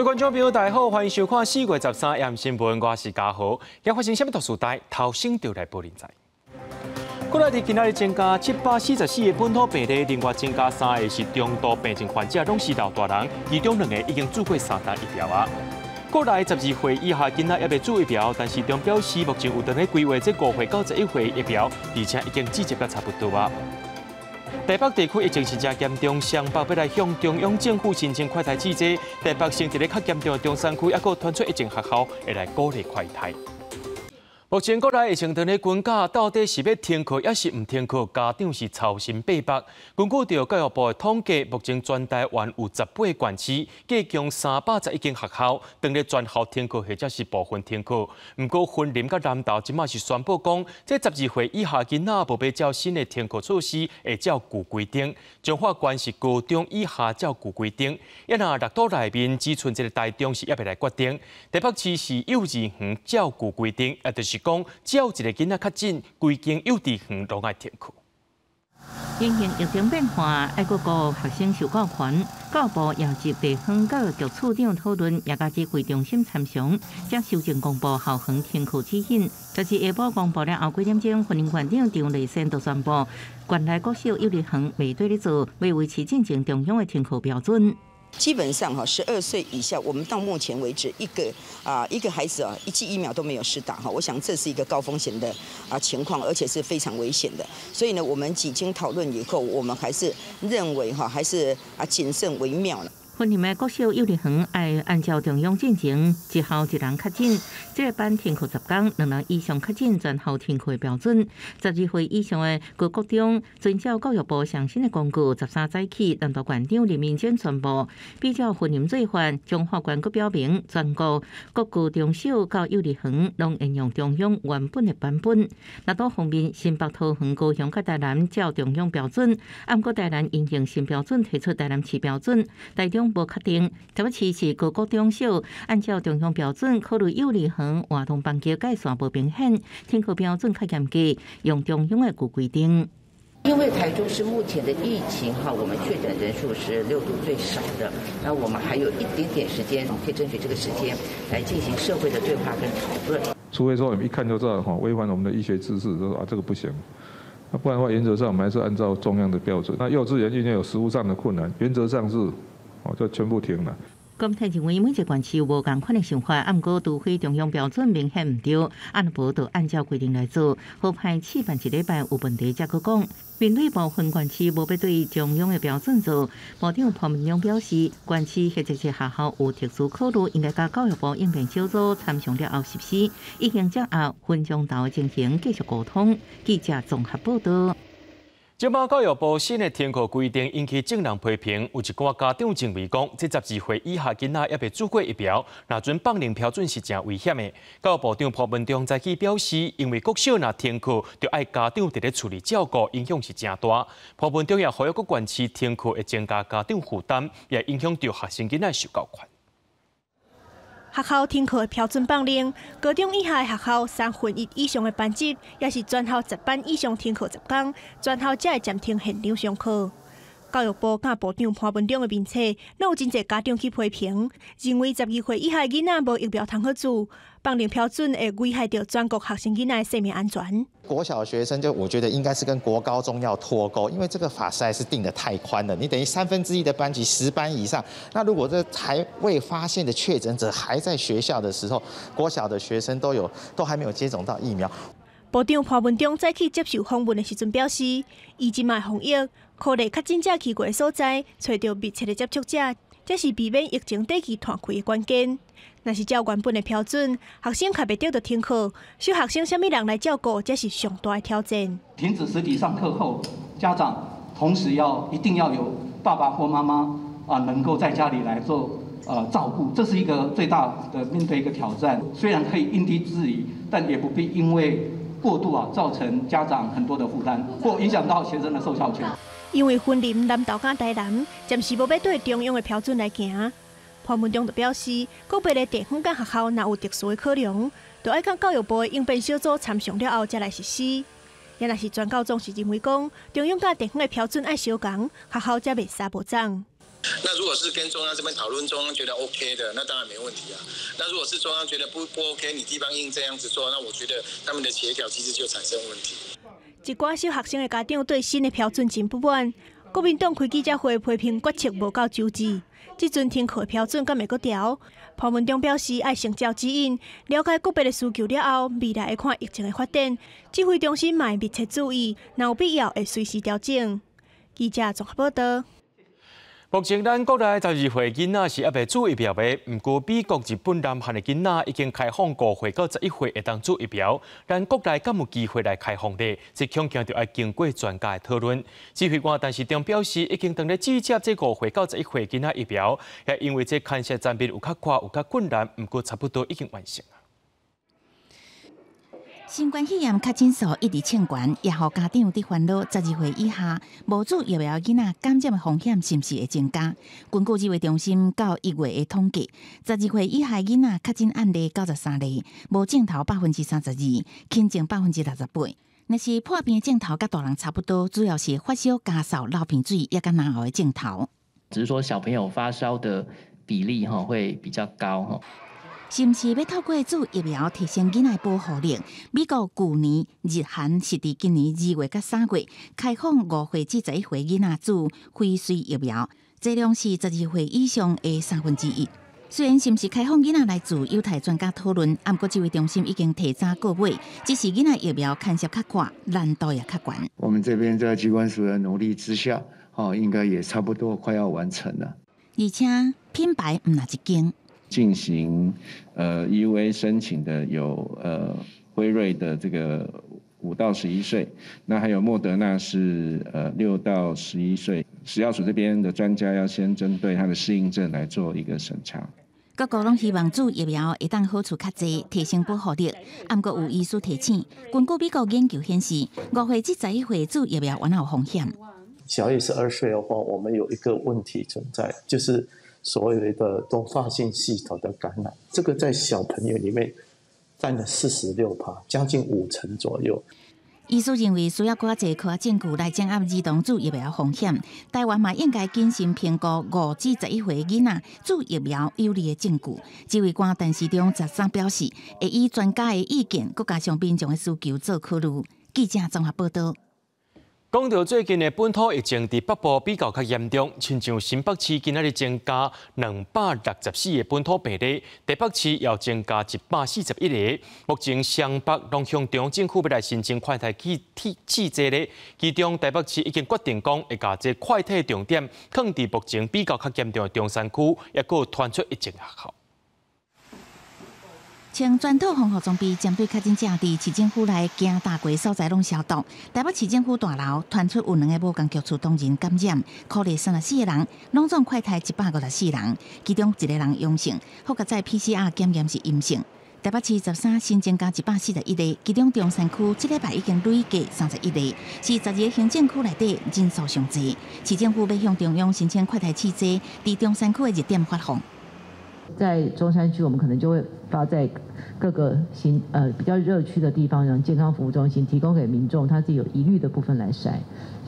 观众朋友，大家好，欢迎收看4月13日新闻，我是嘉豪。今发生什么大事代？头先就来报您知。国内伫今仔日增加744个本土病例，另外增加3个是中度病症患者，拢是老大人，其中2个已经注过3档疫苗啊。国内12岁以下囡仔还未注疫苗，但是中表示目前有在咧规划这5岁到11岁疫苗，而且已经季节甲差不多啊。台北地区疫情是真严重，上北要来向中央政府申请快筛制剂。台北升一个较严重的中山区，还佫传出疫情学校会来鼓励快筛。目前国内疫情在咧滚价，到底是要停课还是唔停课？家长是操心八百。根据着教育部的统计，目前全台湾有18个县市，计共311间学校，当咧全校停课或者是部分停课。不过云林甲南投即马是宣布讲，这12岁以下囡仔无被照新的停课措施，会照旧规定。彰化县是高中以下照旧规定。一若6都内面只剩一个台中是还未来决定。台北市是幼儿园照旧规定，就是讲只要一个囡仔确诊，规间幼稚园都爱停课。因应疫情变化，爱国顾学生受教权，教育部邀集地方教育局处长讨论，也甲指挥中心参详，将修正公布校园停课指引。就是下晡公布了后9点钟，云林县长张丽仙就宣布，县内国小幼儿园未对咧做，未维持进行中央的停课标准。基本上12岁以下，我们到目前为止一个孩子1剂疫苗都没有施打我想这是一个高风险的情况，而且是非常危险的。所以呢，我们几经讨论以后，我们还是认为还是谨慎为妙了。云林的国小幼儿园要按照中央进行，一校一人确诊，这个班停课10天，2人以上确诊全校停课的标准。12岁以上的各国中，遵照教育部上新的公告，13早起，南投县长林明娟宣布，比较云林做法，彰化县阁表明，全国各区中小到幼儿园拢沿用中央原本的版本。南投方面，新北桃园、高雄、甲台南照中央标准，按过台南因应新标准提出台南市标准，台中无确定，台北市是各国中小按照中央标准考虑幼儿园活动班级界线无明显，停课标准较严格，用中央的旧规定。因为台中是目前的疫情我们确诊人数是6度最少的，那我们还有一点点时间，可以争取这个时间来进行社会的对话跟讨论。除非说我们一看就知道违反我们的医学知识，就说这个不行。那不然的话，原则上我们还是按照中央的标准。那幼稚园因为有实务上的困难，原则上是就全部停了。公台认为每一个县市有无同款的想法，按过除非中央标准明显唔对，按无就按照规定来做，好歹试办1礼拜有问题才去讲。面对部分县市无要对中央的标准做，部长潘文勇表示，县市或者是学校有特殊考虑，应该甲教育部应变小组参详了后实施，已经掌握分中道进行继续沟通。记者综合报道。即马教育部新的停课规定引起正人批评，有一寡家长认为讲，这12岁以下囡仔还未注过疫苗，若准放零标准是真危险的。教育部长潘文忠早起表示，因为国小若停课，就爱家长伫咧处理照顾，影响是真大。潘文忠也呼吁各县市停课会增加家长负担，也影响到学生囡仔受教权。学校停课的标准放零，高中以下的学校1/3以上的班级，也是全校10班以上停课10天，全校才会暂停现场上课。教育部甲部长潘文忠的面册，有真侪家长去批评，认为12岁以下的囡仔无疫苗通好做，放零标准会危害到全国学生囡仔的生命安全。国小学生我觉得应该是跟国高中要脱钩，因为这个法实在是定得太宽了。你等于1/3的班级10班以上，那如果这还未发现的确诊者还在学校的时候，国小的学生都还没有接种到疫苗。部长潘文忠早起接受访问的时阵表示，以即卖防疫，鼓励确诊者去过的所在，找到密切的接触者，这是避免疫情短期传开的关键。若是照原本的标准，学生还袂得到停课，小学生什么人来照顾，这是上大的挑战。停止实体上课后，家长同时一定要有爸爸或妈妈能够在家里来做照顾，这是一个最大的面对一个挑战。虽然可以因地制宜，但也不必因为过度造成家长很多的负担，或影响到学生的受教权。因为云林、南投、台南暂时无要对中央的标准来行。潘文忠就表示，个别的地方甲学校若有特殊的考量，就要甲教育部的应变小组参详了后才来实施。也若是全教总是认为讲，中央甲地方的标准爱相共，学校才袂杀无涨。那如果是跟中央这边讨论，中央觉得 OK 的，那当然没问题啊。那如果是中央觉得不 OK， 你地方硬这样子做，那我觉得他们的协调机制就产生问题。一寡小学生的家长对新的标准真不满，国民党开记者会批评决策无够周至。这阵停课的标准敢会阁调？潘文忠表示，爱成照指引，了解个别的需求了后，未来会看疫情的发展，指挥中心嘛会密切注意，若有必要会随时调整。记者综合报道。目前咱国内12岁囡仔是还未注疫苗的，不过美国、日本、南韩的囡仔已经开放5岁到11岁会当注疫苗，咱国内敢有机会来开放呢？这恐惊就要经过专家的讨论。指挥官陈时中表示，已经当咧拒接这5岁到11岁囡仔疫苗，也因为这牵涉产品有较快、有较困难，不过差不多已经完成。新冠肺炎确诊数一直冲悬，也让家长伫烦恼12岁以下无注疫苗囡仔感染的风险是毋是会增加？根据指挥中心到1月的统计，12岁以下囡仔确诊案例93例，无症头32%，轻症68%。若是破病的症头，甲大人差不多，主要是发烧、咳嗽、流鼻水，也甲难熬的症头。只是说小朋友发烧的比例会比较高。是毋是要透过注疫苗提升囡仔保护力？美国去年、日韩是伫今年2月到3月开放5岁至11岁囡仔注辉瑞疫苗，剂量是12岁以上的1/3。虽然是毋是开放囡仔来注，有待专家讨论，不过指挥中心已经提早购买，只是囡仔疫苗牵涉较快，难度也较悬。我们这边在机关署的努力之下，应该也差不多快要完成了。而且品牌唔那一间。进行EUA 申请的有辉瑞的这个5到11岁，那还有莫德纳是6到11岁。食药署这边的专家要先针对它的适应症来做一个审查。各国拢希望注疫苗会当好处较济，提升保护力。不过有医师提醒，根据美国研究显示，5岁至11岁注疫苗完有风险。小于12岁的话，我们有一个问题存在，就是所谓的多发性系统的感染，这个在小朋友里面占了46%，将近50%左右。医师认为，需要更侪科学证据来掌握儿童注疫苗风险。台湾嘛应该谨慎评估5至11岁囡仔注疫苗有利的证据。指挥官陈时中13表示，会以专家的意见，佮加上民众的需求做考虑。记者综合报道。讲到最近的本土疫情，伫北部比较较严重，亲像新北市今仔日增加264个本土病例，台北市也增加141例。目前双北拢向中央政府要来申请快筛试剂咧，其中台北市已经决定讲会把这快筛重点放伫目前比较较严重的中山区，也佫传出疫情学校。将全套防护装备针对确诊者伫市政府内行大街所在拢消毒。台北市政府大楼传出有2个无共局处同仁感染，考虑34个人，拢总快筛154人，其中1个人阳性，复甲在 PCR 检验是阴性。台北市13新增加141例，其中中山区这礼拜已经累计31例，是12个行政区内底人数上侪。市政府要向中央申请快筛试剂，伫中山区的热点发放。在中山区，我们可能就会发在各个比较热区的地方，让健康服务中心提供给民众他自己有疑虑的部分来筛，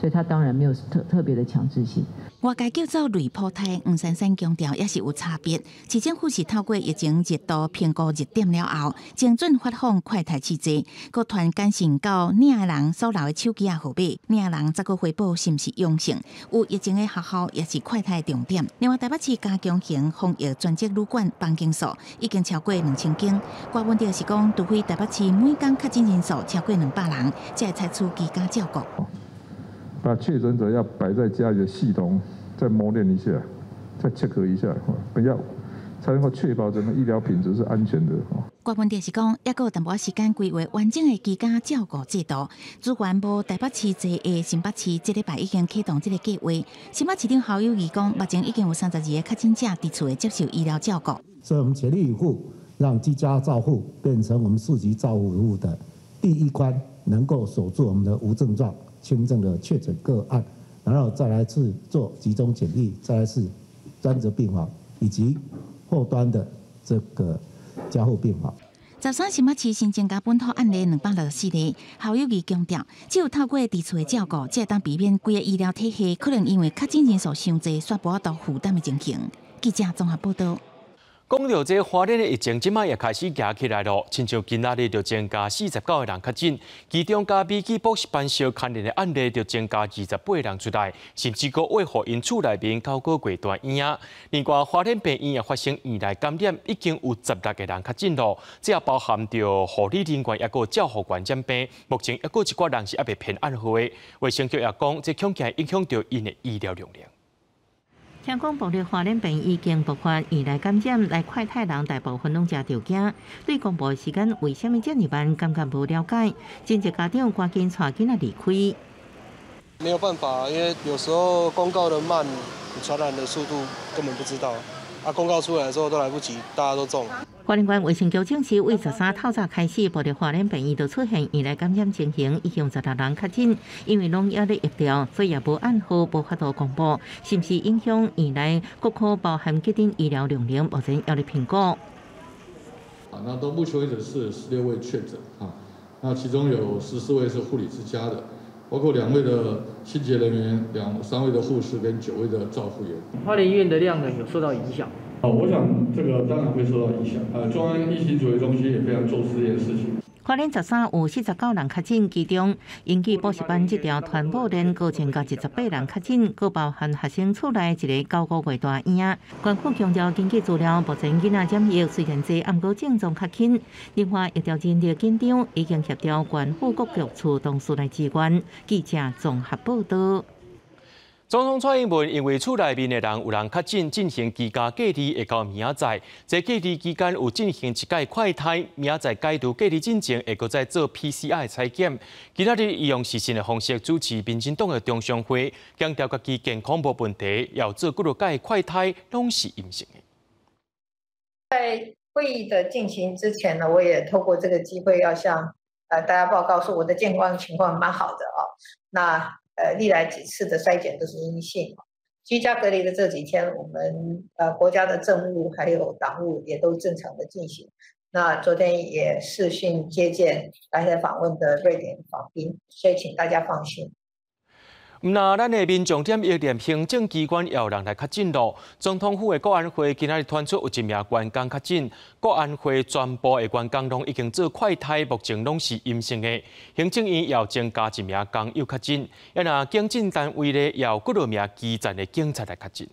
所以它当然没有特别的强制性。外界叫做类普胎，黄珊珊强调也是有差别。市政府是透过疫情热度评估热点了后，精准发放快筛试剂，佮传简讯到领的人所留的手机号码，领的人再佮回报是毋是阳性。有疫情的学校也是快筛重点。另外，台北市加强型防疫专责旅馆房间数已经超过2000间。关问题是讲，除非台北市每天确诊人数超过200人，才会采取居家照顾。把确诊者要摆在家里的系统再磨练一下，再check一下，不要才能够确保整个医疗品质是安全的。关问题是讲，还佫有淡薄时间规划完整的居家照顾制度。资源无台北市济的新北市，这礼拜已经启动这个计划。新北市长侯友宜讲，目前已经有32个确诊者伫厝的接受医疗照顾。所以我们全力以赴，让居家照护变成我们4级照护服务的第一关，能够守住我们的无症状、轻症的确诊个案，然后再来是做集中检疫，再来是专责病房以及后端的这个加护病房。13新北市新增加本土案例264例，侯友宜强调，只有透过伫厝的照顾，才会当避免规个医疗体系可能因为确诊人数伤济，煞无法度负担的情形。记者综合报道。讲到这花莲的疫情，即摆也开始行起来了。亲像今仔日就增加49个人确诊，其中加美基补习班小看人的案例就增加28人出来，甚至阁为何因厝内面9个月大婴仔。另外，花莲病院也发生院内感染，已经有16个人确诊了，这也包含着护理人员也阁照护员染病。目前也阁一寡人是还未平安好的。卫生局也讲，这恐惊影响到因的医疗容量。听讲，部日花莲病已经爆发院内感染，来快太人大部分拢真着惊。对公布时间为什么这么慢，感觉无了解。真侪家长赶紧带囡仔离开。没有办法，因为有时候公告的慢，传染的速度根本不知道。公告出来的时候都来不及，大家都中。花莲县卫生局证实，为13透早开始，部日花莲病院就出现院内感染情形，已经16人确诊。因为拢压咧疫调，所以也无按好无法度公布，是不是影响院内各科包含急诊医疗容量，目前要咧评估。那到目前为止是16位确诊那其中有14位是护理之家的，包括2位的清洁人员、3位的护士跟9位的照护员。花莲医院的量呢有受到影响。我想这个当然会受到影响。中央疫情指挥中心也非常重视这件事情。花莲13有49人确诊，其中英语补习班这条传播链高增加18人确诊，佫包含学生厝内一个9个月大婴仔。官府强调，根据资料，目前囡仔染疫虽然多，毋过症状较轻。另外，疫调人力紧张，已经协调县府各局处同事来支援。记者综合报道。总统蔡英文因为厝内面的人有人确诊，进行居家隔离，会到明仔载。在隔离期间有进行一届快筛，明仔载解除隔离进程，会搁再做 PCR 采检。今仔日伊用视讯的方式主持民进党的中常会，强调家己健康无问题，要做几多届快筛拢是阴性的。在会议的进行之前呢，我也透过这个机会要向大家报告说，我的健康情况蛮好的那历来几次的筛检都是阴性。居家隔离的这几天，我们国家的政务还有党务也都正常的进行。那昨天也视讯接见来台访问的瑞典访宾，所以请大家放心。那咱的民众点疫念行政机关也有人来确诊咯。总统府的国安会今仔日传出有一名员工确诊，国安会全部的员工拢已经做快筛，目前拢是阴性的。行政院也有增加一名工友确诊，也那警政单位咧也有几多名基层的警察来确诊。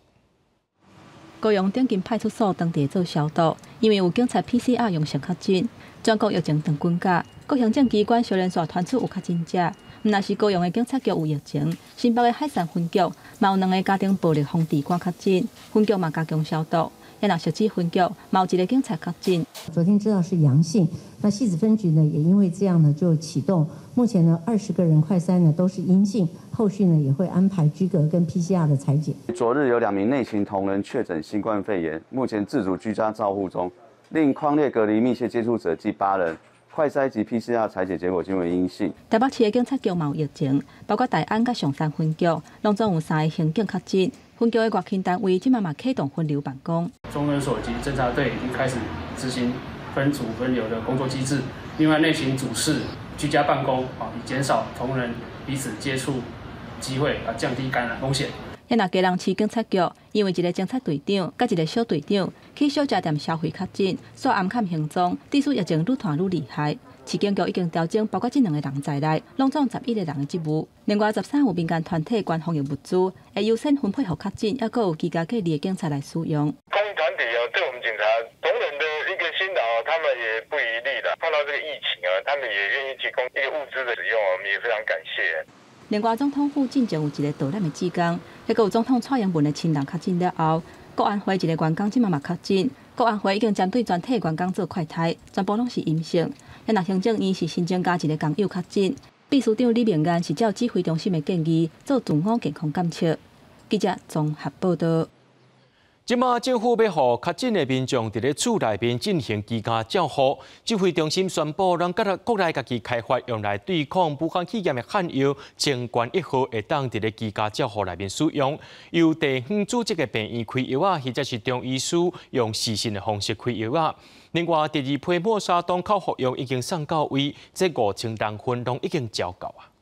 高雄顶金派出所当地做消毒，因为有警察 PCR 阳性确诊，全国疫情长滚假，各行政机关小连续传出有确诊者。若是高雄的警察局有疫情，新北的海山分局嘛有2个家庭暴力防治官确诊，分局嘛加强消毒。也若石碣分局嘛有1个警察确诊。昨天知道是阳性，那汐止分局呢也因为这样呢就启动，目前呢20个人快筛呢都是阴性，后续呢也会安排居隔跟 PCR 的采检。昨日有2名内勤同仁确诊新冠肺炎，目前自主居家照护中，另匡列隔离密切接触者计8人。快筛及 PCR 采检结果均为阴性。台北市的警察局嘛有疫情，包括大安甲上山分局，拢总有3个刑警确诊。分局的外勤单位今嘛启动分流办公。中分所及侦查队已经开始执行分组分流的工作机制。另外，内勤主事居家办公以减少同仁彼此接触机会，降低感染风险。也若基隆市警察局因为1个警察队长甲1个小队长去小吃店消费确诊，所暗砍行踪，致使疫情愈传愈厉害。市警局已经调整包括这2个人在内，拢总11个人的职务。另外13有民间团体捐防疫物资，会优先分配给确诊，也有居家隔离的警察来使用。公益团体对我们警察同仁的一个辛劳，他们也不遗力的。碰到这个疫情他们也愿意提供一个物资的使用，我们也非常感谢。另外，总统府进前有1个导览的志工，还有总统蔡英文的亲人确诊了后，国安会1个员工今嘛确诊，国安会已经针对全体员工做快筛，全部拢是阴性。也若行政院是新增加1个工友确诊，秘书长李明安是照指挥中心的建议做自我健康监测。记者综合报道。今麦政府要互确诊的民众伫咧厝内面进行居家照护，指挥中心宣布，让国内家己开发用来对抗武汉肺炎的汉药清冠1号，会当伫咧居家照护内面使用。由地方组织的病院开药啊，或者是中医师用视讯的方式开药啊。另外，第2批莫沙东口服用已经送到位，这5000人份拢已经交到啊。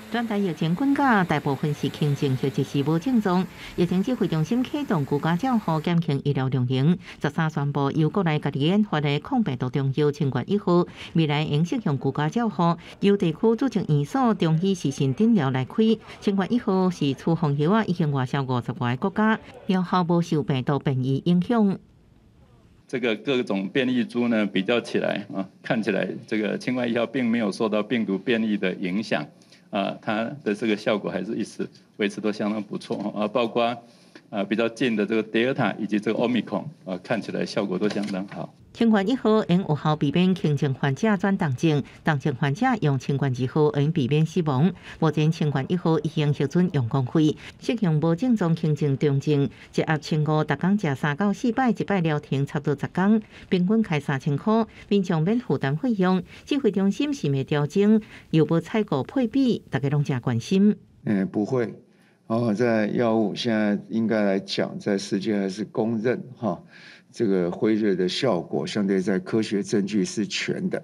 全台疫情管辖，大部分是轻症或者是无症状。疫情指挥中心启动居家照护减轻医疗量刑，13宣布由国内家己研发的抗病毒中药清冠1号，未来用适用居家照护，由地区组织院所中医视讯诊疗来开。清冠1号是处方药啊，已经外销50外个国家，药效无受病毒变异影响。这个各种变异株呢比较起来啊，看起来这个清冠1号并没有受到病毒变异的影响。它的这个效果还是一直维持都相当不错啊，包括比较近的这个 Delta 以及这个 Omicron 看起来效果都相当好。清冠1号因有效避免轻症患者转重症，重症患者用清冠2号因避免死亡。目前清冠1号已经核准用公费，适用无症状轻症重症，一盒1,500，逐工食3到4摆，一摆疗程差不多10天，平均开3000块，民众免负担费用。指挥中心是未调整，又无采购配比，大家拢真关心。不会。在药物现在应该来讲，在世界还是公认这个辉瑞的效果相对在科学证据是全的。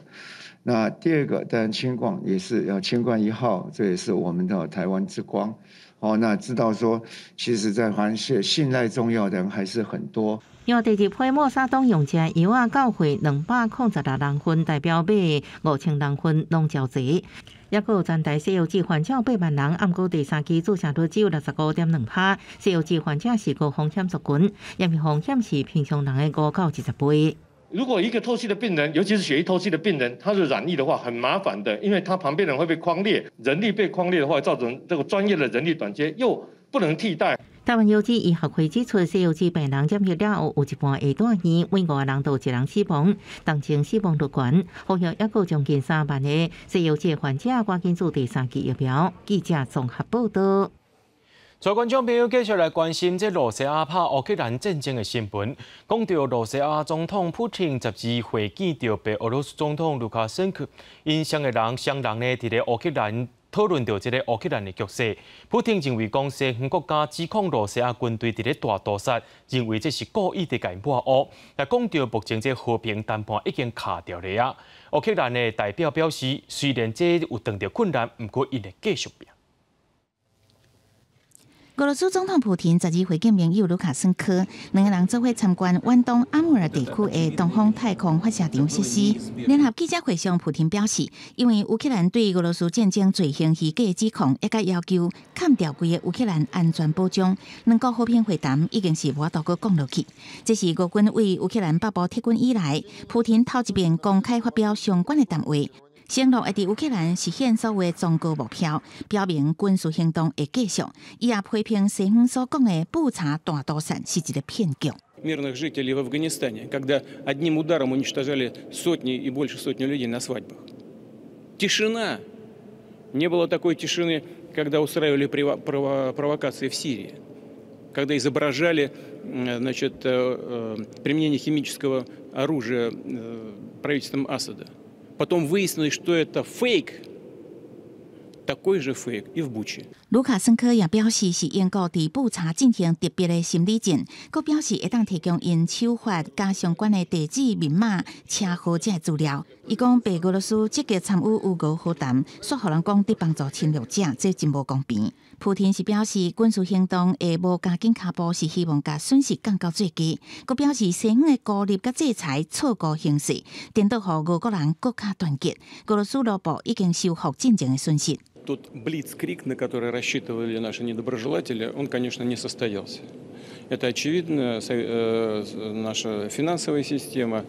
那第二个，当然清冠也是要清冠1号，这也是我们的台湾之光。那知道说，其实在环线信赖中药的人还是很多。由第2批莫沙东用这药啊，到会206人份，代表买5000人份拢交齐。也有全台西药剂患者8万人，暗过第3期注射率只有65.2%。西药剂患者是高风险族群，因为风险是平常人的5到10倍。如果一个透析的病人，尤其是血液透析的病人，他是染疫的话，很麻烦的，因为他旁边人会被匡列，人力被匡列的话，造成这个专业的人力短缺，又不能替代。台湾药剂医学会指出，西药剂病人染疫了后，有一半会住院，每5个人都有1人死亡，当前死亡率悬。呼吁还有将近3万个西药剂患者赶紧注第3期疫苗。记者综合报道。在观众朋友继续来关心这罗西亚拍乌克兰战争的新闻。讲到罗西亚总统普京12会见到白俄罗斯总统卢卡申科，因相的人相人呢，伫咧乌克兰讨论到这个乌克兰的局势。普京认为讲西方国家指控罗西亚军队伫咧大屠杀，认为这是故意伫甲抹黑。但讲到目前这和平谈判已经卡掉了啊。乌克兰的代表表示，虽然这有遇到困难，不过因会继续拼。俄罗斯总统普廷12会见盟友卢卡申科，两个人做伙参观远东阿穆尔地区的东方太空发射场设施。联合记者会上，普廷表示，因为乌克兰对俄罗斯战争罪行虚假指控，一甲要求砍掉规个乌克兰安全保障，两国和平会谈已经是无法度搁讲落去。这是俄军为乌克兰北部撤军以来，普廷头一遍公开发表相关的谈话。承诺会伫乌克兰实现所谓宗教目标，表明军事行动会继续。伊也批评西方所讲的布查大屠杀是一个骗局。Мирных жителей в Афганистане, когда одним ударом уничтожали сотни и больше сотни людей на свадьбах. Тишина. Не было такой тишины, когда устраивали провокации в Сирии, когда изображали, значит, применение химического оружия правительством Асада. Потом выяснилось, что это фейк, такой же фейк и в Буче. 卢卡申科也表示，是英国伫布查进行特别的心理战，佮表示会当提供因手法加相关的地址、密码、车祸这资料。伊讲，白俄罗斯积极参与乌俄和谈，说互人讲伫帮助侵略者，这真无公平。普廷是表示，军事行动会无加紧脚步，是希望甲损失降到最低。佮表示，西方的孤立甲制裁错误形势，颠倒互俄国人更加团结。俄罗斯内部已经修复战争的损失。Тот блицкриг, на который рассчитывали наши недоброжелатели, он, конечно, не состоялся. Это очевидно, наша финансовая система,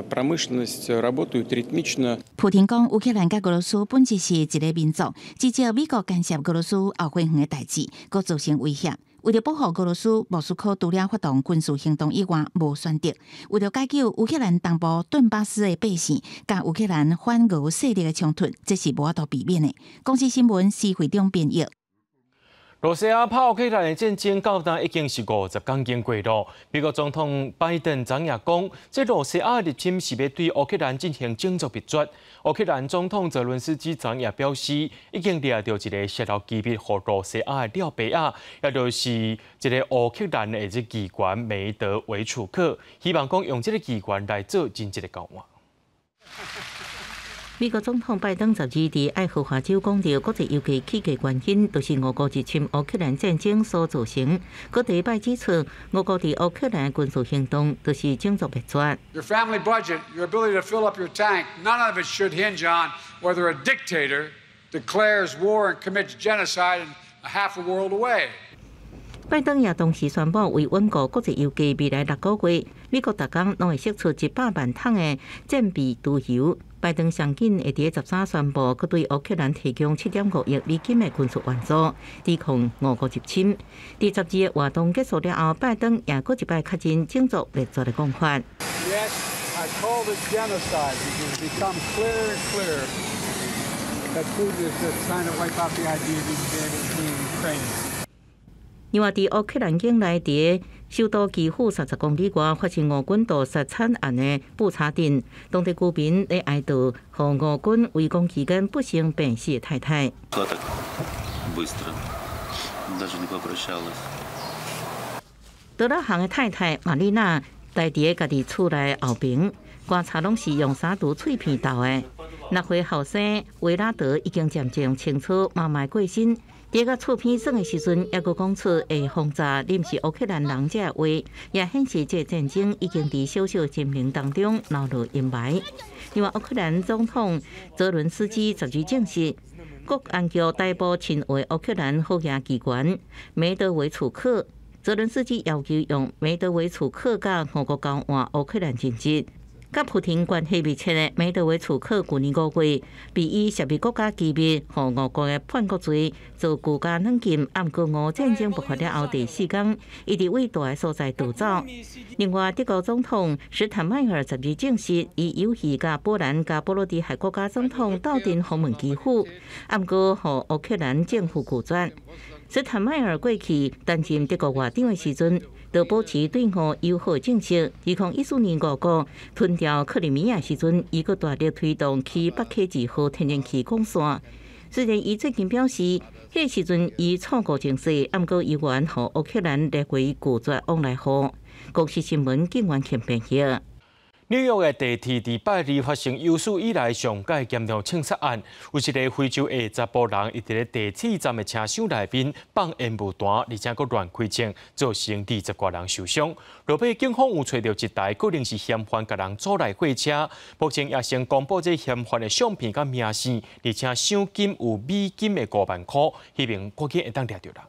промышленность работают ритмично. 普廷讲，乌克兰甲俄罗斯本质是一个民族，只照美国干涉俄罗斯后花园的代志，佮造成威胁。为了保护俄罗斯，莫斯科除了发动军事行动以外，无选择。为了解救乌克兰东部顿巴斯的百姓，甲乌克兰反俄势力的冲突，这是无法度避免的。公司新闻是会中编译。罗西亚拍乌克兰的战争到今已经是50天经过了。美国总统拜登昨夜讲，这罗西亚入侵是要对乌克兰进行种族灭绝。乌克兰总统泽伦斯基昨夜表示，已经掠到一个泄露机密给罗西亚的廖贝亚，也就是一个乌克兰的这议员梅德韦楚克，希望讲用这个议员来做真正的交换。美国总统拜登12日伫爱荷华州讲到，国际油价起价原因就是俄国入侵乌克兰战争所造成。佮第一摆指出，俄国伫乌克兰军事行动就是种族灭绝。Your family budget, your ability to fill up your tank, none of it should hinge on whether a dictator declares war and commits genocide half a world away. 拜登也同时宣布，为稳固国际油价未来6个月，美国逐工拢会释出100万桶的战备猪油。拜登上紧会伫13宣布，佮对乌克兰提供7.5亿美金的军事援助，抵抗俄国入侵。第12个活动结束了后，拜登也搁一摆确认种族灭绝的讲法。Yes, I call this genocide because it becomes clearer and clearer that Putin is just trying to wipe out the idea of being Ukrainian. 另外，伫乌克兰境内伫首都基辅30公里外发生俄军屠杀惨案的布查镇，当地居民在哀悼，和俄军围攻期间不幸病死的太太。德拉行的太太玛丽娜待伫家己厝内后边，观察拢是用纱涂碎片豆的。6岁后生维拉德已经渐渐清楚妈妈过身。伫个厝边耍的时阵，也佫讲出会轰炸临时乌克兰人这话，也显示这战争已经伫小小心灵当中留落阴霾。另外，乌克兰总统泽伦斯基12日证实，国安局逮捕亲为乌克兰好野议员梅德韦楚克。泽伦斯基要求用梅德韦楚克甲俄国交换乌克兰政治。甲普廷关系密切的梅德韦楚克去年5月被以涉密国家机密和俄国的叛国罪遭居家软禁，暗过俄战争爆发了后第4天，伊伫伟大的所在逃走。另外，德国总统施坦迈尔12日证实，伊有意甲波兰甲波罗的海国家总统斗阵访问基辅，暗过和乌克兰政府拒绝。施坦迈尔过去担任德国外长的时阵，就保持对俄友好政策。2014年5月吞掉克里米亚时阵，伊佫大力推动去北溪2号天然气管线。虽然伊最近表示，迄时阵伊错过情势，暗过依然和乌克兰列为拒绝往来户。国际新闻竟完全变形。纽约的地铁伫拜二发生有史以来上届严重枪杀案，有一个非洲的查甫人，伊伫咧地铁站的车厢内面放烟雾弹，而且佫乱开枪，造成20多人受伤。落尾警方有找到一台可能是嫌犯甲人阻来货车，目前也先公布这嫌犯的相片甲名姓，而且赏金有美金的5万块，希望赶紧会当抓到人。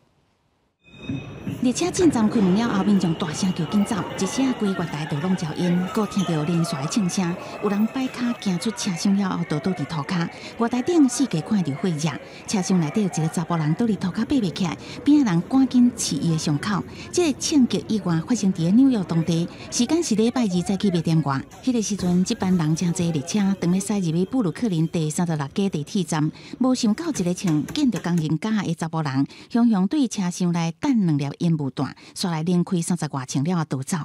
列车进站开门了后，民众大声叫紧走，一些规月台道拢噪音，搁听到连续的枪声，有人摆脚行出车厢了后，倒伫涂骹。月台顶四界看到火热，车厢内底有一个查甫人倒伫涂骹爬袂起来，边仔人赶紧刺伊的伤口。这个枪击意外发生伫纽约当地，时间是礼拜2早起8点外。迄个时阵，一班人真侪列车当咧驶入去布鲁克林第36家地铁站，无想到一个穿见着工人甲的查甫人，雄雄对车厢内弹2粒烟雾弹，煞来连开30外枪了逃走。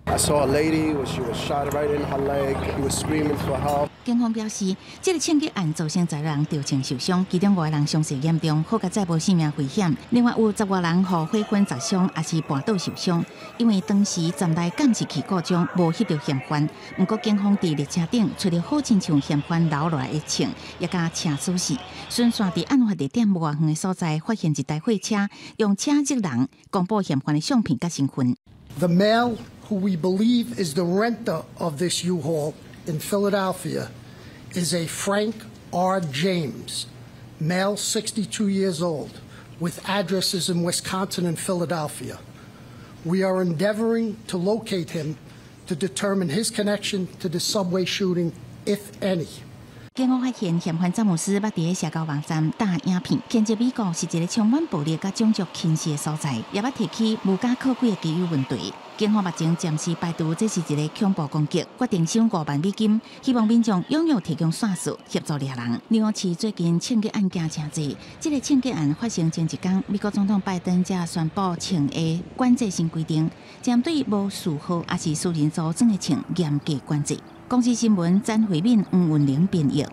I saw a lady, she was shot right in her leg. She was screaming for help. 警方表示，这个枪击案造成10人掉轻受伤，其中5个人伤势严重，好在再无性命危险。另外有10多人互火昏砸伤，也是半倒受伤。因为当时站内监视器故障，无翕到嫌犯。不过警方伫列车顶找到好亲像嫌犯留落来的枪，也甲车锁匙。顺线伫案发地点无远的所在，发现一台货车，用车入人，公布嫌犯的相片甲身份。The male who we believe is the renter of this U-Haul in Philadelphia is a Frank R. James, male 62 years old, with addresses in Wisconsin and Philadelphia. We are endeavoring to locate him to determine his connection to the subway shooting, if any. 警方发现嫌犯詹姆斯捌伫社交网站打影片，牵涉美国是一个充满暴力甲种族歧视的所在，也捌提起无家可归的基友问题。警方目前暂时排除这是一个恐怖攻击，决定赏5万美金，希望民众踊跃提供线索协助抓人。纽约市最近枪击案件真多，这个枪击案发生前一天，美国总统拜登才宣布枪的管制新规定，针对无序号也是私人组装的枪严格管制。公司新闻詹慧敏、黄文玲编译。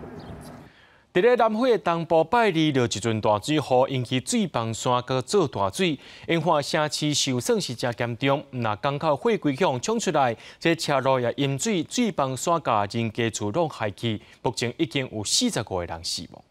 伫咧南非的东部拜二落一阵大水雨，引起水泵山搁做大水，因化城市受损是真严重。那港口火柜向冲出来，这车路也淹水，水泵山架人家厝拢害去，目前已经有45个人死亡。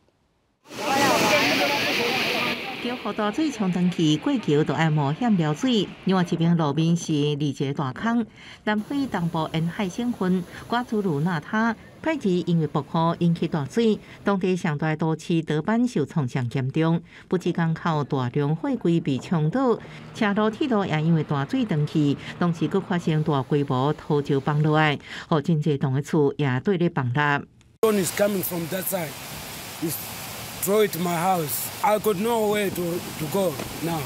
桥河大水冲登去，过桥就要冒险撩水。另外一边路面是一个大坑。南非东部沿海省份瓜祖鲁纳塔派去因为暴雨引起大水，当地上大都市德班受创伤严重，不止港口大量货柜被冲倒，车路铁路也因为大水登去，同时佫发生大规模土石崩落来，互真侪栋的厝也对咧崩塌。Throw it to my house. I got nowhere to go now.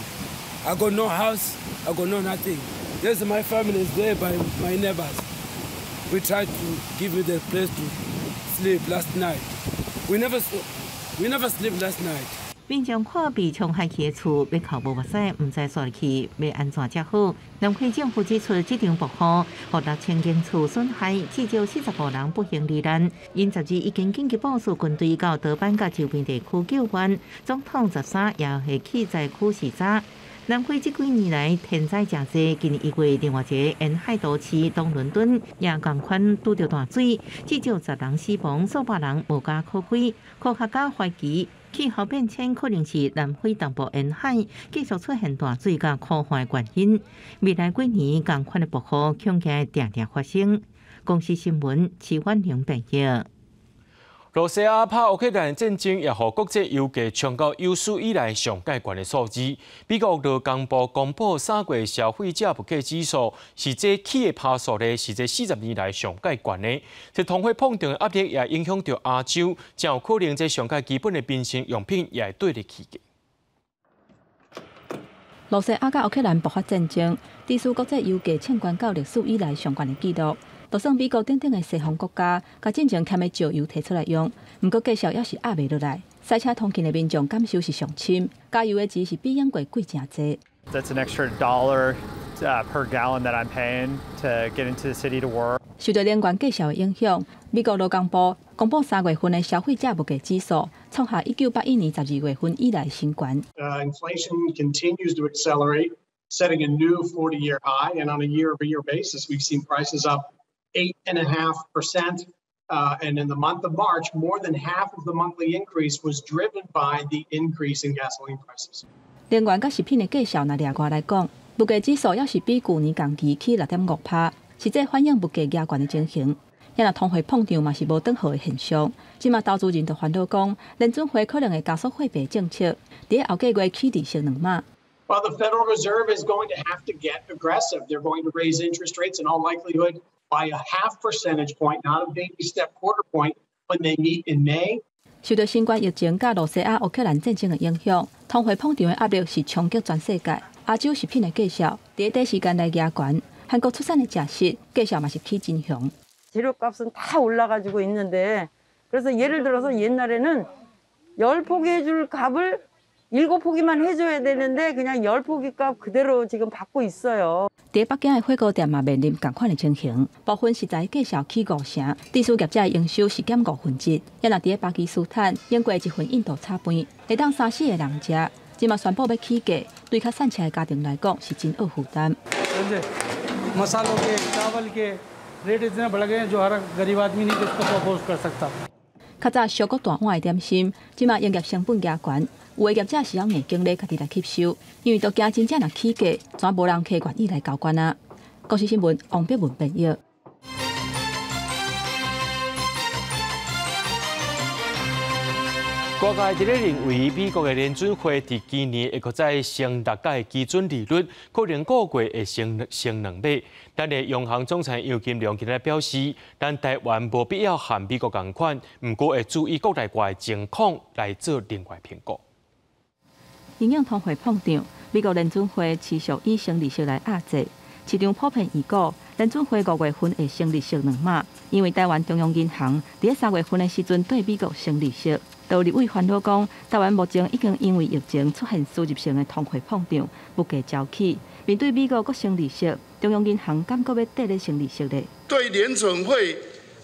I got no house. I got no nothing. Yes, my family is there by my neighbors. We tried to give me the place to sleep last night. We never sleep last night. 民众看被冲害去的厝，要靠无目屎，唔知刷去要安怎才好。南非政府指出，这场暴雨互6000间厝损害，至少45人不幸罹难。因12已经紧急部署军队到德班甲周边地区救援。总统13也系气灾区视察。南非这几年来天灾真多，今年1月另外一个沿海都市东伦敦也同款拄着大水，至少10人死亡，数百人无家可归。科学家怀疑气候变迁可能是南非东部沿海继续出现大水甲酷旱的原因。未来几年同款的暴雨恐惊会定定发生。公司新闻齐婉玲编译。罗西亚拍乌克兰战争也互国际油价冲到有史以来上界悬的数字。美国劳工部公布3月消费者物价指数，是这起的爬数呢，是这40年来上界悬的。这通货膨胀的压力也影响到亚洲，才有可能这上界基本的民生用品也会对得起价。罗西亚甲乌克兰爆发战争，致使国际油价冲悬到历史以来上悬的纪录。就算美国等等的西方国家，甲战争欠的石油摕出来用，不过价格也是压袂落来。塞车通勤的民众感受是上深，加油的钱是比养过贵真济。That's an extra $1 per gallon that I'm paying to get into the city to work. 受到能源价格的影响，美国劳工部公布3月份的消费者物价指数创下1981年12月份以来新高。Inflation continues to accelerate, setting a new 40-year high, and on a year-over-year basis, we've seen prices up 8.5%. And in the month of March, more than half of the monthly increase was driven by the increase in gasoline prices. 能源甲食品的价格若掠外来讲，物价指数也是比去年同期起6.5%，实际反映物价压悬的情形。也若通货膨胀嘛是无等好的现象。即马投资人就烦恼讲，联准会可能会加速货币政策，伫后个月起实行2码。Well, the Federal Reserve is going to have to get aggressive. They're going to raise interest rates in all likelihood by a half percentage point, not a baby step quarter point, when they meet in May. 受到新冠疫情甲罗西亚乌克兰战争的影响，通货膨胀的压力是冲击全世界。亚洲食品的价格伫短时间内压悬，韩国出产的食食价格嘛是起真凶。 재료값은 다 올라가지고 있는데 그래서 예를 들어서 옛날에는 10포기 해줄 값을 7포기만 해줘야 되는데 그냥 10포기 값 그대로 지금 받고 있어요. 伫北京的火锅店嘛面临同款的情形，部分食材价格起5成，地区业者的营收是减5%。也若伫巴基斯坦用过一份印度炒饭，会当3-4个人食，即嘛宣布要起价，对较散车的家庭来讲是真恶负担。 रेट इतने बढ़ गए हैं जो हर गरीब आदमी नहीं इसको अफोर्ड कर सकता। 较早小国大碗的点心，即马营业成本加悬，有的业者是要硬经理家己来吸收，因为都惊真正若起价，全无人客愿意来交关啊。国视新闻王碧文编译。 外界伫咧认为，美国的联准会伫今年会搁再升6届基准利率，可能个月会升2码。咱的央行总裁杨金龙今日表示，咱台湾无必要和美国同款，不过会注意国内外情况来做另外评估。因应通货膨胀，美国联准会持续以升利息来压制。市场普遍预估，联准会5月份会升利息2码，因为台湾中央银行伫3月份的时阵对美国升利息。有立委烦恼讲，台湾目前已经因为疫情出现输入性的通货膨胀，物价高起。面对美国各升利息，中央银行敢阁要缀咧升利息呢？对联准会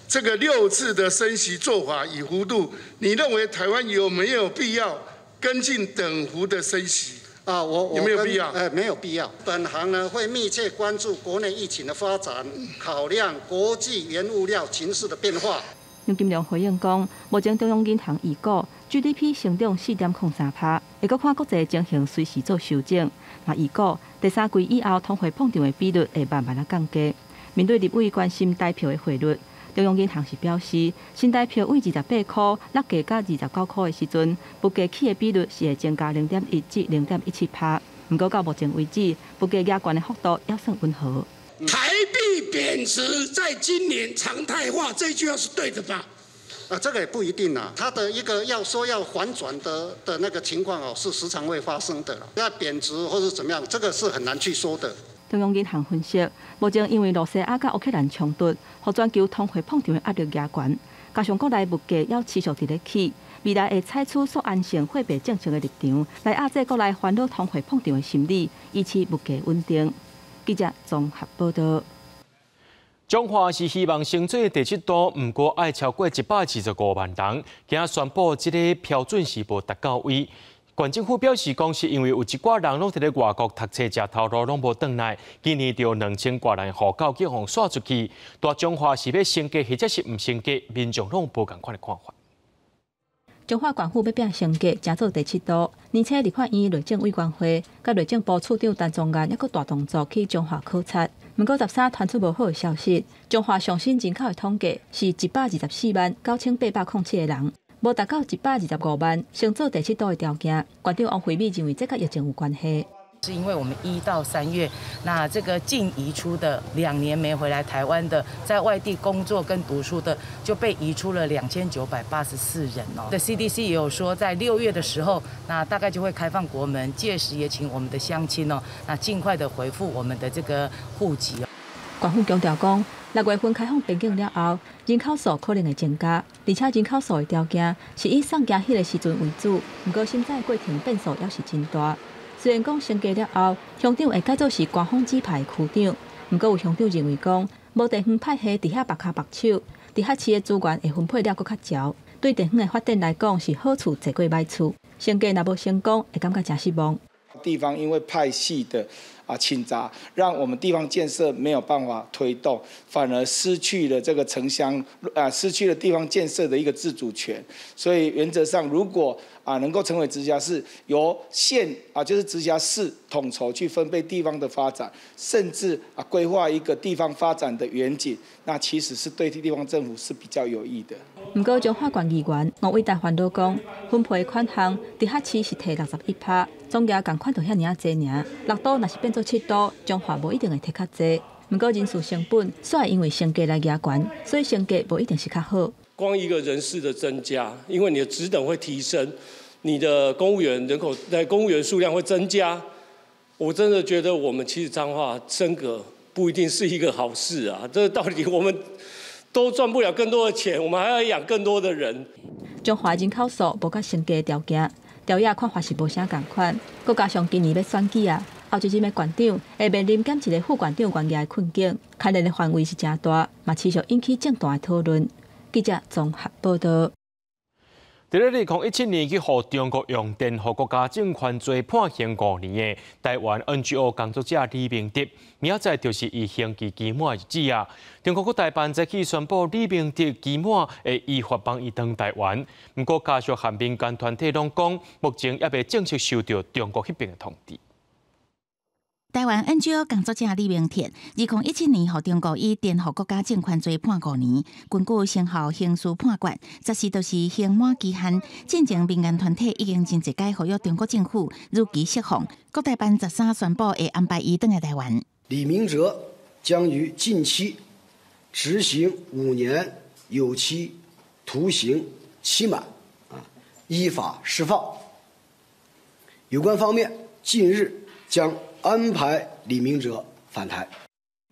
这个6次的升息做法与幅度，你认为台湾有没有必要跟进等幅的升息？有没有必要？没有必要。本行呢会密切关注国内疫情的发展，考量国际原物料情势的变化。杨金龙回应讲，目前中央银行预估 GDP 成长4.03%，会阁看国际情形随时做修正。嘛预估第3季以后通货膨胀的比率会慢慢降低。面对立委关心台票的汇率，中央银行是表示，新台票为28块落价到29块的时阵，物价起的比率是会增加0.1至0.17%。不过到目前为止，物价压悬的幅度也算温和。台币贬值在今年常态化，这句话是对的吧？这个也不一定啊，它的一个要反转的那个情况是时常会发生的。要贬值或是怎么样，这个是很难去说的。中央银行分析，目前因为罗西亚甲乌克兰冲突，互全球通货膨胀的压力加悬，加上国内物价要持续伫咧起，未来会采取缩安性货币政策的立场，来压制国内烦恼通货膨胀的心理，以持物价稳定。记者综合报道。中华是希望升做第7都，不过爱超过125万人。今仔宣布，这个标准是无达到位。县政府表示，讲是因为有一寡人拢伫咧外国读册，食头路拢无转来，今年就2000多人户口叫互刷出去。大中华是要升格，或者是唔升格，民众拢无共款的看法。中华县府要变升格，成做第7都，而且立法院内政委员会甲内政部处长陈宗彦抑阁大动作去中华考察。不过13传出无好的消息，中华上新人口的统计是1249807个人。无达到125万，升做第7都的条件，县长王惠美认为这甲疫情有关系。是因为我们1到3月，那这个净移出的2年没回来台湾的，在外地工作跟读书的，就被移出了2984人哦。的 CDC 也有说，在6月的时候，那大概就会开放国门，届时也请我们的乡亲哦，那尽快的回复我们的这个户籍哦。县府强调讲，6月份开放边境了后，人口数可能会增加，而且人口数的条件是以送惊迄个时阵为主。不过现在过程变数也是真大。虽然讲升格了后，乡长会改做是官方指派区长，不过有乡长认为讲，无地方派系伫遐白卡白手，伫遐市的资源会分配了搁较少，对地方的发展来讲是好处多过歹处。升格若无成功，会感觉真失望。地方因为派系的倾轧，让我们地方建设没有办法推动，反而失去了这个城乡失去了地方建设的一个自主权。所以原则上，如果能够成为直辖市，由县就是直辖市统筹去分配地方的发展，甚至规划一个地方发展的远景，那其实是对地方政府是比较有益的。不过，中华县议员吴伟大烦恼讲，分配款项伫遐市是摕61%，总额共款就遐尔济尔。6都若是变做7都，中华无一定会摕较济。不过人事成本煞会因为升格来压悬，所以升格无一定是较好。光一个人事的增加，因为你的职等会提升，你的公务员公务员数量会增加。我真的觉得我们其实彰化升格不一定是一个好事啊！这到底我们都赚不了更多的钱，我们还要养更多的人。中华人口数无甲升格的条件，调野看法是无啥共款。佮加上今年要选举啊，后一任的县长会面临减一个副县长员额的困境，牵连的范围是真大，嘛持续引起正大的讨论。记者综合报道。在2017年去互中国用电，互国家政权罪判刑5年的台湾 NGO 工作者李明德，明仔载就是伊刑期期满的日子啊！中国各台办早起宣布李明德期满会依法放伊回台湾。不过，家属和民间团体拢讲，目前也未正式收到中国迄边的通知。台湾 NGO 工作者李明德，2017年互中国以颠覆国家政权罪判5年，根据生效刑事判决，暂时就是刑满期限。进前民间团体已经真侪届呼吁中国政府如期释放。国台办13宣布会安排伊回台湾。李明哲将于近期执行5年有期徒刑期满，依法释放。有关方面近日将安排李明哲返台。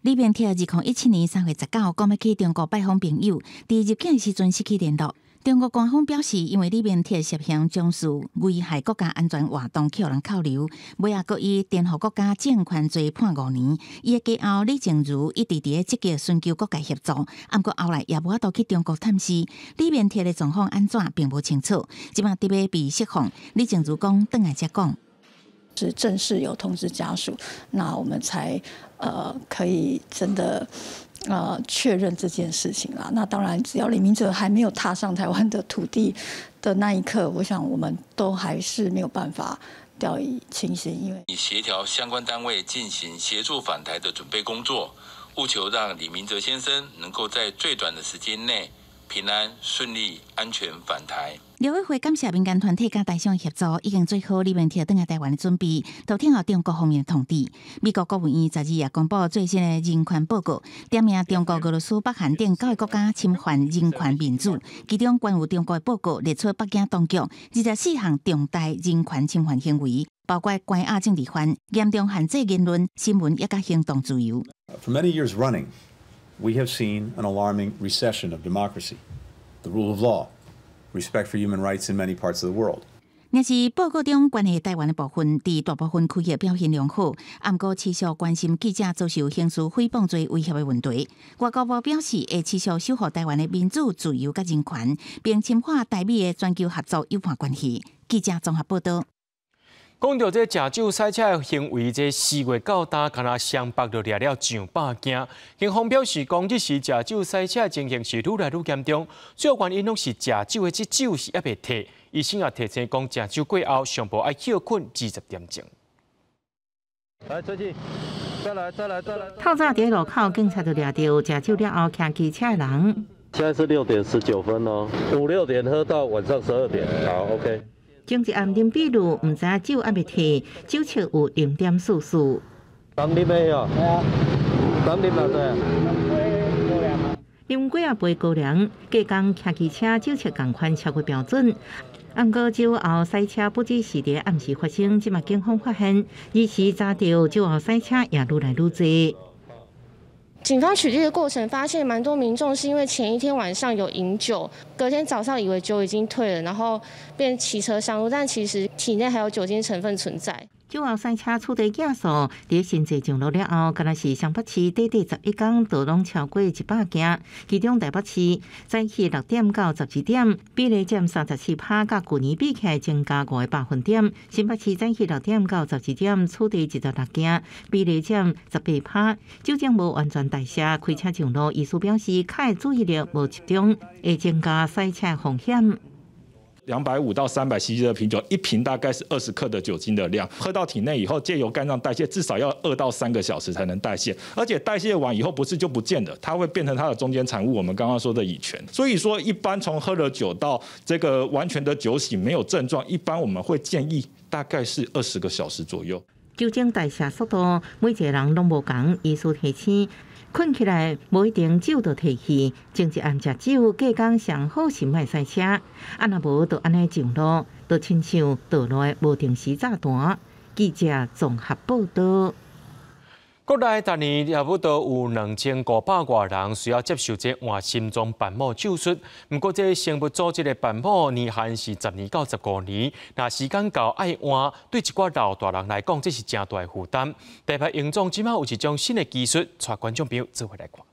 李明铁2017年3月19讲要去中国拜访朋友，伫入境时阵失去联络。中国官方表示，因为李明铁涉嫌从事危害国家安全活动，去人扣留，尾也搁以颠覆国家政权罪判5年。伊的家后李静茹一直伫积极寻求国家协助，不过后来也无法度去中国探视。李明铁的状况安怎，并无清楚。即马特别被释放，李静茹讲，转来才讲。是正式有通知家属，那我们才可以真的确认这件事情啦。那当然，只要李明哲还没有踏上台湾的土地的那一刻，我想我们都还是没有办法掉以轻心，因为协调相关单位进行协助返台的准备工作，务求让李明哲先生能够在最短的时间内平安顺利、安全返台。廖委会感谢民间团体甲大商协助，已经做好李明铁转来台湾的准备，都听候中国方面的通知。美国国务院12日也公布最新的人权报告，点名中国、俄罗斯、北韩等9个国家侵犯人权民主，其中关于中国的报告列出北京当局24项重大人权侵犯行为，包括关押政治犯、严重限制言论、新闻也甲行动自由。For many years running, we have seen an alarming recession of democracy, the rule of law, respect for human rights in many parts of the world. 若是报告中关系台湾的部分，伫大部分区域表现良好，不过持续关心记者遭受刑事诽谤罪威胁的问题。外交部表示，会持续守护台湾的民主、自由甲人权，并深化台美的全球合作友好关系。记者综合报道。讲到这食酒赛车的行为，这4月到今，敢若双北就掠了上百件。警方表示，讲这时食酒赛车情形是愈来愈严重，主要原因拢是食酒的这酒是还未退。医生也提醒讲，食酒过后上步要休困20点钟。来，出去，再来。透早伫路口，警察就掠到食酒了后骑机车的人。现在是6点19分哦，5、6点喝到晚上12点。好 ，OK。前一暗啉秘鲁，唔知酒还未退，酒测有0.44。当啉的哦，当啉哪多？啉几杯高粱，加工骑机车酒测同款超过标准。不过酒后赛车不只是伫暗时发生，即马警方发现，日时查到酒后赛车也愈来愈多。警方取缔的过程发现，蛮多民众是因为前一天晚上有饮酒，隔天早上以为酒已经退了，然后便骑车上路，但其实体内还有酒精成分存在。酒后赛车处理件数，伫新制上路了后，敢若是双北市短11天道拢超过100件，其中台北市早起6点到12点，比例占34%，甲去年比起来增加5个百分点。新北市早起6点到12点处理16件，比例占18%。酒精无完全代谢，开车上路，医师表示，较注意力无集中，会增加赛车风险。250到300 cc 的啤酒，一瓶大概是20克的酒精的量，喝到体内以后，借由肝脏代谢，至少要2到3个小时才能代谢，而且代谢完以后不是就不见的，它会变成它的中间产物，我们刚刚说的乙醛。所以说，一般从喝了酒到这个完全的酒醒没有症状，一般我们会建议大概是20个小时左右。酒精代谢速度，每一个人拢无同，医师提醒。困起来无一定酒就退去，前一暗食酒，隔工上好是莫赛车，若无就安尼上路，就亲像道路的无定时炸弹。记者综合报道。国内逐年差不多有2500多人需要接受这换心脏瓣膜手术。不过，这生物组织的瓣膜年限是10年到15年，若时间到爱换，对一寡老大人来讲，这是真大的负担。台北营总即马有一种新的技术，带观众朋友做回来看。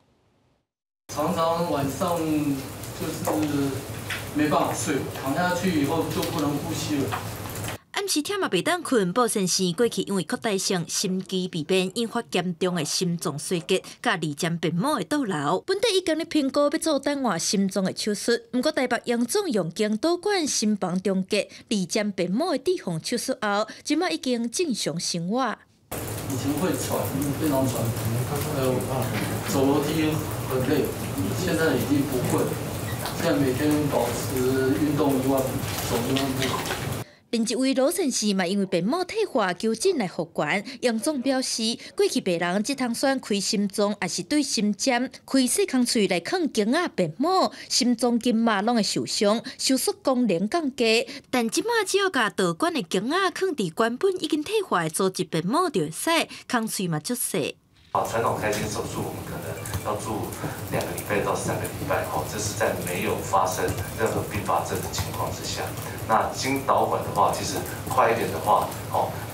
常常晚上就是没办法睡，躺下去以后就不能呼吸了。暗时忝也袂当困，报先生过去因为扩大性心肌病变，引发严重的心脏衰竭，甲离间瓣膜的倒流。本地已经咧评估要做等换心脏的手术，不过台北营总用经导管心房终结、离间瓣膜的地方手术后，即马已经正常生活。以前会喘，非常喘，走楼梯很累，现在已经不会，现在每天保持运动1万步，走1万步。另一位罗先生嘛，因为瓣膜退化，求诊来复原。杨总表示，过去病人只通选开心脏，也是对心尖开细孔喙来放经啊瓣膜，心脏筋脉拢会受伤，手术功能降低。但即马只要甲导管的经啊放伫原本已经退化的组织瓣膜就会使，孔喙嘛足细。传统开心手术我们可能要住2个礼拜到3个礼拜，这是在没有发生任何并发症的情况之下。那经导管的话，其实快一点的话，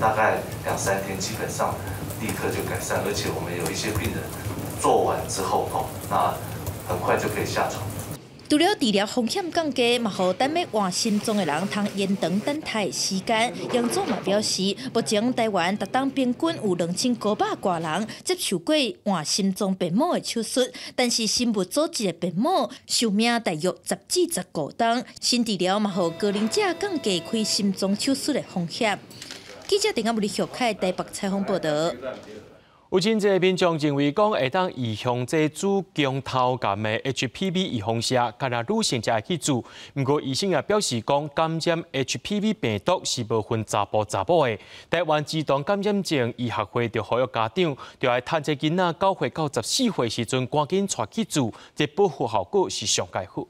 大概2、3天基本上立刻就改善，而且我们有一些病人做完之后，那很快就可以下床。除了治疗风险降低，嘛，互等要换心脏的人通延长等待的时间。杨总嘛表示，目前台湾每当平均有2900多人接受过换心脏病模的手术，但是生物组织的病模寿命大约10至15天。新治疗嘛，互高龄者降低开心脏手术的风险。记者陈阿木李小凯台北采访报道。有真侪民众认为讲会当预防这子宫头癌的 HPV 预防剂，敢若女性才会去做。不过医生也表示讲，感染 HPV 病毒是无分查甫查某的。台湾儿童感染症医学会就呼吁家长，就要趁这囡仔9岁到14岁时阵，赶紧带去做，这保护效果是上介好。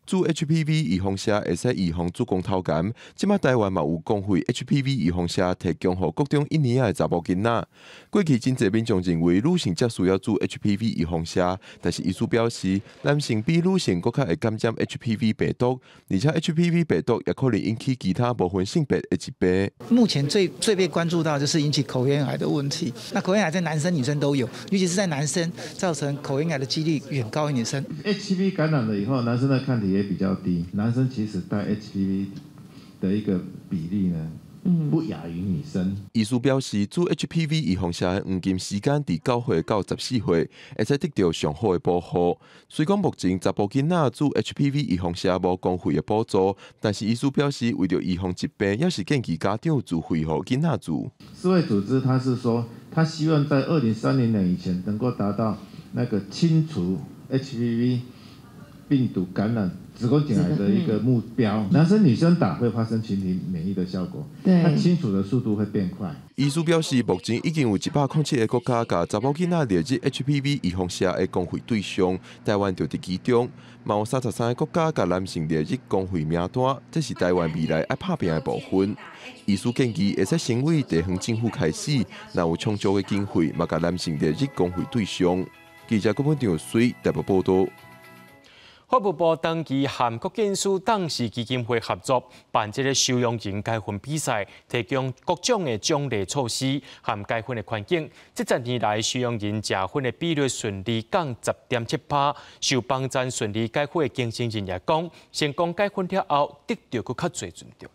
做 HPV 预防剂会使预防子宫头癌，即马台湾嘛有公费 HPV 预防剂提供予各种1年的查甫囡仔。过去真侪民众认为女性才需要做 HPV 预防剂，但是医师表示，男性比女性更较会感染 HPV 病毒，而且 HPV 病毒也可能引起其他部分性别的疾病。目前最被关注到就是引起口咽癌的问题。那口咽癌在男生女生都有，尤其是在男生造成口咽癌的几率远高于女生。HPV 感染了以后，男生的抗体也比较低，男生其实带 HPV 的一个比例呢，不亚于女生。医师表示，做 HPV 预防剂的黄金时间伫9岁到14岁，会使得到上好的保护。虽讲目前查甫囡仔做 HPV 预防剂无公费的补助，但是医师表示，为了预防疾病，也是建议家长自费予囡仔做。世卫组织他是说，他希望在2030年以前能够达到那个清除 HPV 病毒感染子宫颈癌的一个目标，男生女生打会发生群体免疫的效果，它清除的速度会变快。医师表示，目前已经有107个国家把查某囡仔列入 HPV 预防剂的公费对象，台湾就伫其中。嘛有33个国家把男性列入公费名单，这是台湾未来要拍拼的部分。医师建议会使先为地方政府开始，若有充足的经费，嘛把男性列入公费对象。记者郭本长随台北报道。法务部当期和国建署党事基金会合作办这个收容人结婚比赛，提供各种的奖励措施和结婚的环境。这10年来，收容人结婚的比率顺利降10.7%。受帮赞顺利结婚的经纪人也讲，成功结婚了后，得到更较侪尊重。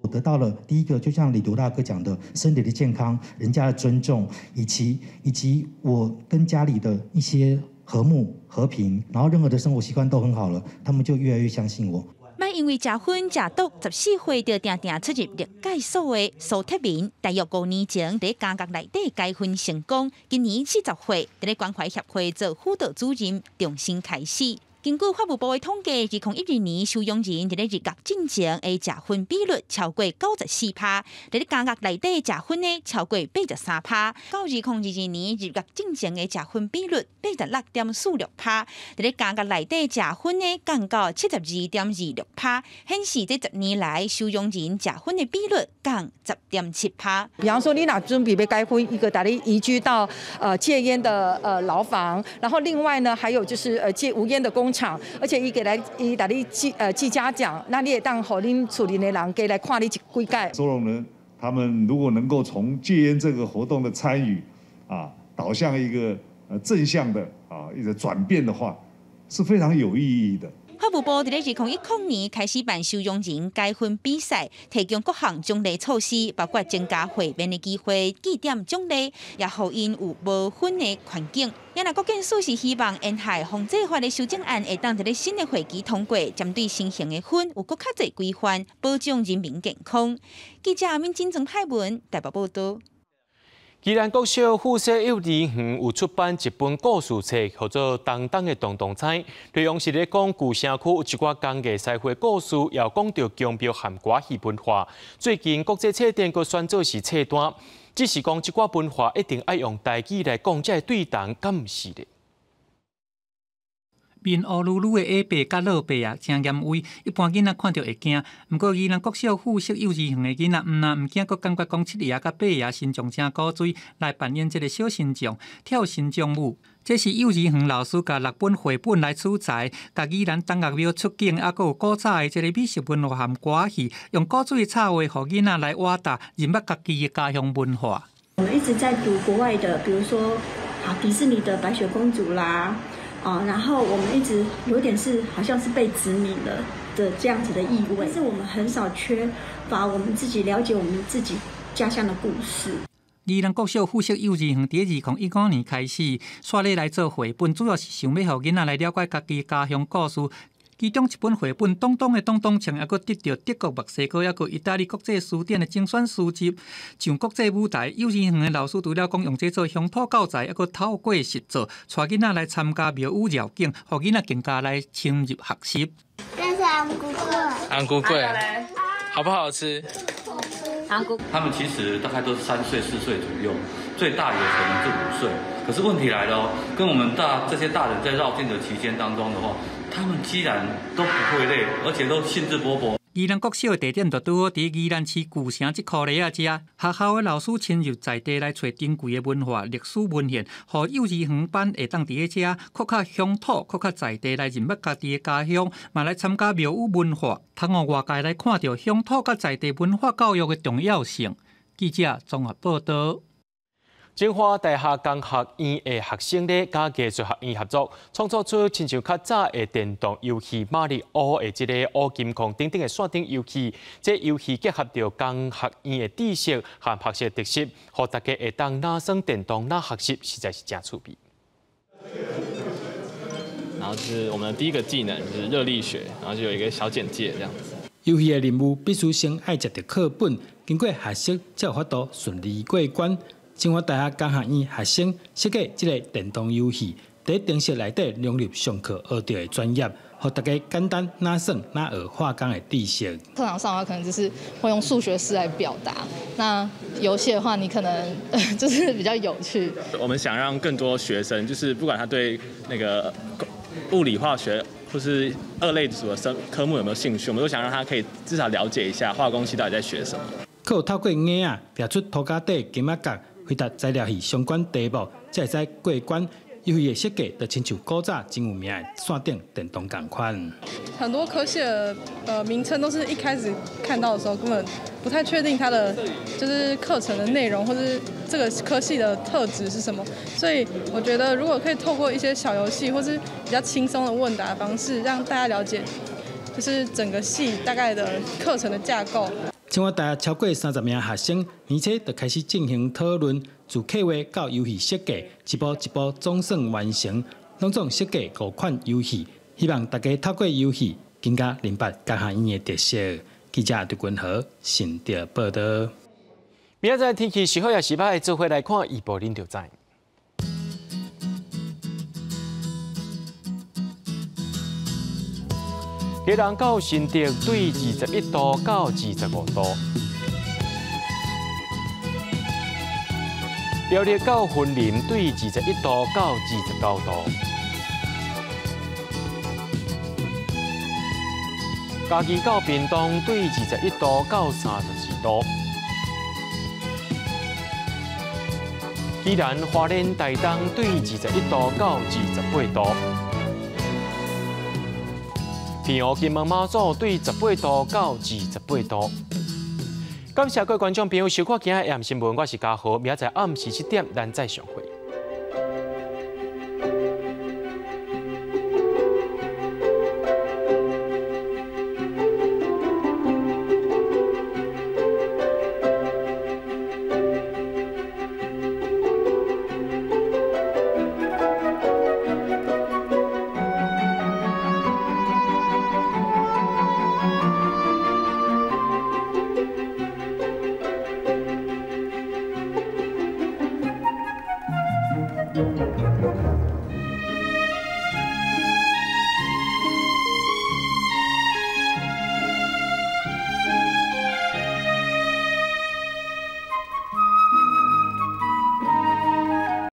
我得到了第一个，就像李独大哥讲的，身体的健康、人家的尊重，以及我跟家里的一些和睦和平，然后任何的生活习惯都很好了，他们就越来越相信我。莫因为结婚食毒14岁就定定出入历届所的苏铁民，大约5年前在家国内底结婚成功，今年40岁，在关怀协会做辅导主任，重新开始。根据法务部的统计，2012年收容人在日月进前的结婚比率超过94%，在家国内底结婚的超过83%。到2022年日月进前的结婚比率86.46%，在家国内底结婚的降到72.26%，显示这10年来收容人结婚的比率降10.7%。比方说，你若准备要结婚，一个把你移居到戒烟的牢房，然后另外呢，还有就是戒无烟的工厂，而且伊打你记嘉奖，那你也当互恁厝里的人过来看你几届。收容人他们如果能够从戒烟这个活动的参与导向一个正向的一个转变的话，是非常有意义的。法务部在2010年开始办收容人结婚比赛，提供各项奖励措施，包括增加会面的机会、记点奖励，也互因有无婚的环境。因为国建署是希望烟害防治法的修正案会当在新的会期通过，针对新型的婚有更较侪规范，保障人民健康。记者民警郑海文台北报道。宜兰国小附设幼儿园有出版一本故事册，叫做《东东的东东菜》，内容是咧讲旧城区有一寡工艺社会故事，也讲到江标和歌戏文化。最近国际册店佮选做是册单，只是讲这寡文化一定要用台语来讲，才会对等，敢毋是咧？面乌噜噜的下巴甲落巴啊，真严威，一般囡仔看到会惊。毋过宜兰国小附设幼稚园的囡仔，毋惊，佮感觉讲七爷甲八爷心脏真古锥，来扮演这个小心脏跳心脏舞。这是幼稚园老师甲6本绘本来取材，甲宜兰东岳庙出境，还佫有古早的这个美食文化含歌戏，用古锥插画，互囡仔来挖达认捌家己的家乡文化。我们一直在读国外的，比如说迪士尼的白雪公主啦。然后我们一直有点是好像是被殖民了的这样子的意味，但是我们很少缺乏我们自己了解我们自己家乡的故事。宜兰国小附设幼稚园伫2015年开始，刷咧来做绘本，主要是想要互囡仔来了解家己家乡故事。其中一本绘本《东东的东东墙》，还佫得到德国墨西哥，还佫意大利国际书店的精选书籍，上国际舞台。幼稚园的老师除了讲用这做乡土教材，还佫透过实作，带囡仔来参加庙宇绕境，互囡仔更加来深入学习。这是安菇粿，安菇粿，好不好吃？安菇。他们其实大概都是3岁、4岁左右，最大也可能是5岁。可是问题来了哦，跟我们这些大人在绕境的期间当中的话，他们既然都不会累，而且都兴致勃勃。宜兰国小的地点就拄好伫宜兰市旧城这块里啊遮，学校的老师亲入在地来找珍贵的文化、历史文献，互幼稚园班会当伫遮更较乡土、更较在地来认捌家己的家乡，嘛来参加庙宇文化，通互外界来看到乡土甲在地文化教育的重要性。记者综合报道。清华大学工学院的学生咧，甲艺术学院合作，创作出亲像较早的电动游戏《马里奥》的这个乌金矿等等的线顶游戏。这游戏结合着工学院的知识和学习特色，互大家会当哪耍电动哪学习，实在是真趣味。然后就是我们的第一个技能就是热力学，然后就有一个小简介这样子。游戏的任务必须先爱食着课本，经过学习才有法度顺利过关。清华大学工学院学生设计这个电动游戏，在程式内底融入上课学到的专业，让大家简单哪算哪学化工的知识。课堂上的话，可能就是会用数学式来表达；那游戏的话，你可能就是比较有趣。我们想让更多学生，就是不管他对那个物理、化学或是2类组的科目有没有兴趣，我们都想让他可以至少了解一下化工系到底在学什么。还有透过眼啊，画出涂骹底金仔角。回答材料系相关题目，才会使过关。游戏的设计就亲像古早真有名的线顶电动同款。很多科系的名称都是一开始看到的时候根本不太确定它的就是课程的内容，或是这个科系的特质是什么。所以我觉得如果可以透过一些小游戏或是比较轻松的问答方式，让大家了解就是整个系大概的课程的架构。清华大学超过30名学生，而且就开始进行讨论，从策划到游戏设计，一步一步总算完成。拢总设计5款游戏，希望大家透过游戏更加明白工学院的特色。记者杜君豪新竹报道。明仔载天气是好也是歹，做伙来看预报，恁就知。宜兰到新竹对21度到25度，苗栗到云林对21度到29度，嘉义到屏东对21度到32度，宜兰花莲台东对21度到28度。平湖金门马祖对18度到28度。感谢各位观众朋友收看今日AM新闻，我是嘉豪，明仔载暗时7点咱再相会。